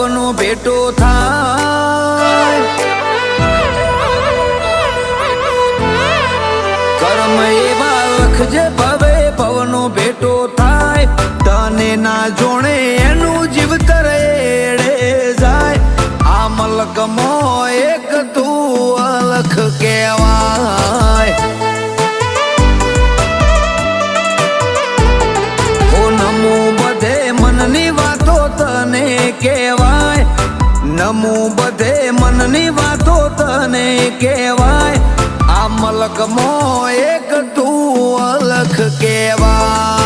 ભવનો ભેટો થાય, કર્મ એવા લખજે ભવે ભવનો ભેટો થાય, તને ના જોણે એનું જીવતર એડે જાય, આ મલકમો એક તું અલખ કહેવાય, ઓ નમો બધે મનની વાતો તને કહેવાય, નમો બધે મનની વાતો તને કહેવાય, આ મલકમો એક તું અલખ કહેવાય।